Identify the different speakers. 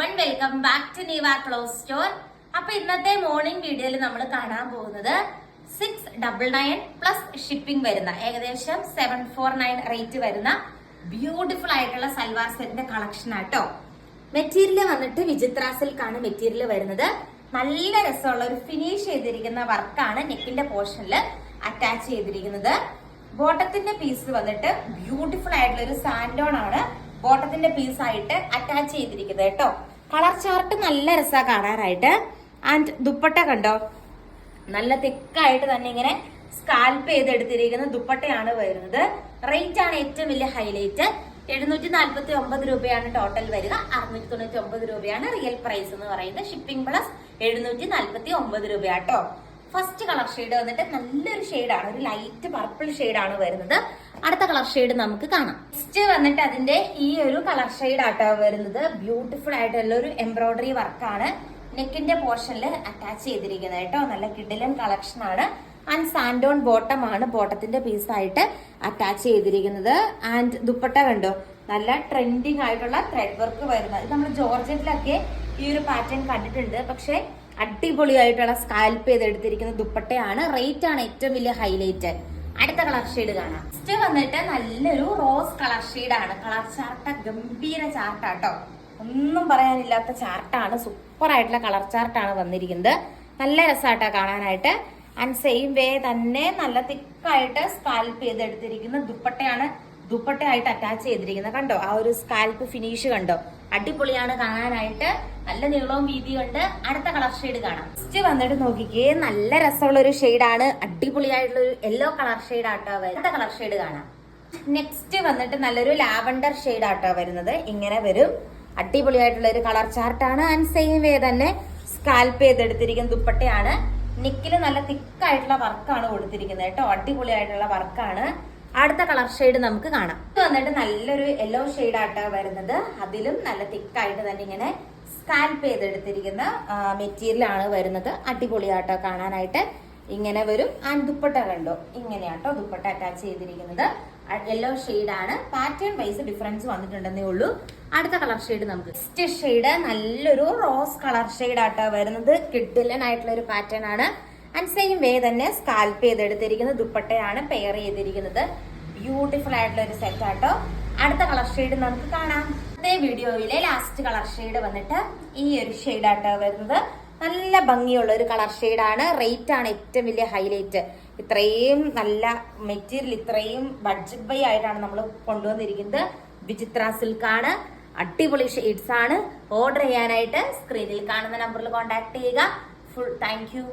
Speaker 1: everyone, welcome back to Niva Clothes Store. അപ്പോൾ ഇന്നത്തെ morning വീഡിയോയിൽ നമ്മൾ കാണാൻ പോകുന്നത് 699 പ്ലസ് ഷിപ്പിംഗ് വരുന്ന ഏകദേശം 749 റേറ്റ് വരുന്ന ബ്യൂട്ടിഫുൾ ആയിട്ടുള്ള സൽവാർ സെറ്റിന്റെ കളക്ഷൻ ആട്ടോ. മെറ്റീരിയൽ വന്നിട്ട് വിചിത്ര സിൽക്കാണ് മെറ്റീരിയൽ വരുന്നത്. നല്ല രസമുള്ള ഒരു ഫിനിഷ് ചെയ്തിരിക്കുന്ന വർക്കാണ് നെക്കിന്റെ പോർഷനിൽ അറ്റാച്ച് ചെയ്തിരിക്കുന്നത്. ബോട്ടത്തിന്റെ പീസ് വന്നിട്ട് ബ്യൂട്ടിഫുൾ ആയിട്ടുള്ള ഒരു സാൻഡോൺ ആണ് ബോട്ടത്തിന്റെ പീസ് ആയിട്ട് അറ്റാച്ച് ചെയ്തിരിക്കുന്നത് കേട്ടോ. കളർ ചാർട്ട് നല്ല രസാ കാണാനായിട്ട്. ആൻഡ് ദുപ്പട്ട കണ്ടോ, നല്ല തിക്കായിട്ട് തന്നെ ഇങ്ങനെ സ്കാൽപ്പ് ചെയ്തെടുത്തിരിക്കുന്ന ദുപ്പട്ടയാണ് വരുന്നത്. റേറ്റ് ആണ് ഏറ്റവും വലിയ ഹൈലൈറ്റ്. 749 രൂപയാണ് ടോട്ടൽ വരിക. 699 രൂപയാണ് റിയൽ പ്രൈസ് എന്ന് പറയുന്നത്. ഷിപ്പിംഗ് പ്ലസ് 749 രൂപയാട്ടോ. ഫസ്റ്റ് കളർ ഷെയ്ഡ് വന്നിട്ട് നല്ലൊരു ഷെയ്ഡാണ്, ഒരു ലൈറ്റ് പർപ്പിൾ ഷെയ്ഡാണ് വരുന്നത്. അടുത്ത കളർ ഷെയ്ഡ് നമുക്ക് കാണാം. നെക്സ്റ്റ് വന്നിട്ട് അതിന്റെ ഈ ഒരു കളർ ഷെയ്ഡ് ആട്ടോ വരുന്നത്. ബ്യൂട്ടിഫുൾ ആയിട്ടുള്ള ഒരു എംബ്രോയിഡറി വർക്കാണ് നെക്കിന്റെ പോർഷനിൽ അറ്റാച്ച് ചെയ്തിരിക്കുന്നത് കേട്ടോ. നല്ല കിഡിലൻ കളക്ഷൻ ആണ്. ആൻഡ് സാൻഡോൺ ബോട്ടം ആണ് ബോട്ടത്തിന്റെ പീസായിട്ട് അറ്റാച്ച് ചെയ്തിരിക്കുന്നത്. ആൻഡ് ദുപ്പട്ട കണ്ടോ, നല്ല ട്രെൻഡിങ് ആയിട്ടുള്ള ത്രെഡ് വർക്ക് വരുന്നത്. ഇത് നമ്മൾ ജോർജറ്റിലൊക്കെ ഈ ഒരു പാറ്റേൺ കണ്ടിട്ടുണ്ട്, പക്ഷെ അടിപൊളിയായിട്ടുള്ള സ്കാൽപ്പ് ചെയ്തെടുത്തിരിക്കുന്ന ദുപ്പട്ടയാണ്. റേറ്റ് ആണ് ഏറ്റവും വലിയ ഹൈലൈറ്റ്. അടുത്ത കളർ ഷെയ്ഡ് കാണാം. നെക്സ്റ്റ് വന്നിട്ട് നല്ലൊരു റോസ് കളർ ഷെയ്ഡാണ്. കളർ ചാർട്ട് ഗംഭീര ചാർട്ടാട്ടോ, ഒന്നും പറയാനില്ലാത്ത ചാർട്ടാണ്. സൂപ്പർ ആയിട്ടുള്ള കളർ ചാർട്ടാണ് വന്നിരിക്കുന്നത്. നല്ല രസമായിട്ടാ കാണാനായിട്ട്. ആൻഡ് സെയിം വേ തന്നെ നല്ല തിക്കായിട്ട് സ്കാൽപ്പ് ചെയ്തെടുത്തിരിക്കുന്ന ദുപ്പട്ടയായിട്ട് അറ്റാച്ച് ചെയ്തിരിക്കുന്നത് കണ്ടോ. ആ ഒരു സ്കാൽപ്പ് ഫിനിഷ് കണ്ടോ, അടിപൊളിയാണ് കാണാനായിട്ട്. നല്ല നീളവും വീതിയും ഉണ്ട്. അടുത്ത കളർ ഷെയ്ഡ് കാണാം. നെക്സ്റ്റ് വന്നിട്ട് നോക്കിക്കേ, നല്ല രസമുള്ള ഒരു ഷെയ്ഡാണ്. അടിപൊളിയായിട്ടുള്ള ഒരു യെല്ലോ കളർ ഷെയ്ഡ് ആട്ടോ. അടുത്ത കളർ ഷെയ്ഡ് കാണാം. നെക്സ്റ്റ് വന്നിട്ട് നല്ലൊരു ലാവൻഡർ ഷെയ്ഡ് ആട്ടോ വരുന്നത്. ഇങ്ങനെ വരും. അടിപൊളിയായിട്ടുള്ള ഒരു കളർ ചാർട്ടാണ്. ആൻഡ് സെയിം വേ തന്നെ സ്കാൽപ്പ് ചെയ്തെടുത്തിരിക്കുന്ന ദുപ്പട്ടയാണ്. നെക്കില് നല്ല തിക്കായിട്ടുള്ള വർക്കാണ് കൊടുത്തിരിക്കുന്നത് കേട്ടോ. അടിപൊളിയായിട്ടുള്ള വർക്കാണ്. അടുത്ത കളർ ഷെയ്ഡ് നമുക്ക് കാണാം. ഇത് വന്നിട്ട് നല്ലൊരു യെല്ലോ ഷെയ്ഡ് ആട്ടോ വരുന്നത്. അതിലും നല്ല തിക്കായിട്ട് തന്നെ ഇങ്ങനെ സ്കാൽപ്പ് ചെയ്തെടുത്തിരിക്കുന്ന മെറ്റീരിയൽ ആണ് വരുന്നത്. അടിപൊളിയാട്ടോ കാണാനായിട്ട്. ഇങ്ങനെ വരും. ആൻഡ് ദുപ്പട്ട കണ്ടോ, ഇങ്ങനെയാട്ടോ ദുപ്പട്ട അറ്റാച്ച് ചെയ്തിരിക്കുന്നത്. യെല്ലോ ഷെയ്ഡ് ആണ്. പാറ്റേൺ വൈസ് ഡിഫറൻസ് വന്നിട്ടുണ്ടെന്നേ ഉള്ളൂ. അടുത്ത കളർ ഷെയ്ഡ് നമുക്ക്. നെക്സ്റ്റ് ഷെയ്ഡ് നല്ലൊരു റോസ് കളർ ഷെയ്ഡ് ആട്ടോ വരുന്നത്. കിഡിലൻ ആയിട്ടുള്ള ഒരു പാറ്റേൺ ആണ്. ആൻഡ് സെയിം വേ തന്നെ സ്കാൽപ്പ് ചെയ്തെടുത്തിരിക്കുന്ന ദുപ്പട്ടയാണ് പെയർ ചെയ്തിരിക്കുന്നത്. ബ്യൂട്ടിഫുൾ ആയിട്ടുള്ള ഒരു സെറ്റ് ആട്ടോ. അടുത്ത കളർ ഷെയ്ഡ് നമുക്ക് കാണാം. അതേ വീഡിയോയിലെ ലാസ്റ്റ് കളർ ഷെയ്ഡ് വന്നിട്ട് ഈ ഒരു ഷെയ്ഡ് ആട്ടോ വരുന്നത്. നല്ല ഭംഗിയുള്ള ഒരു കളർ ഷെയ്ഡാണ്. റേറ്റ് ആണ് ഏറ്റവും വലിയ ഹൈലൈറ്റ്. ഇത്രയും നല്ല മെറ്റീരിയൽ, ഇത്രയും ബഡ്ജറ്റ് ബൈ ആയിട്ടാണ് നമ്മൾ കൊണ്ടുവന്നിരിക്കുന്നത്. വിചിത്ര സിൽക്കാണ്. അടിപൊളി ഷെയ്ഡ്സ് ആണ്. ഓർഡർ ചെയ്യാനായിട്ട് സ്ക്രീനിൽ കാണുന്ന നമ്പറിൽ കോൺടാക്ട് ചെയ്യുക. Full thank you.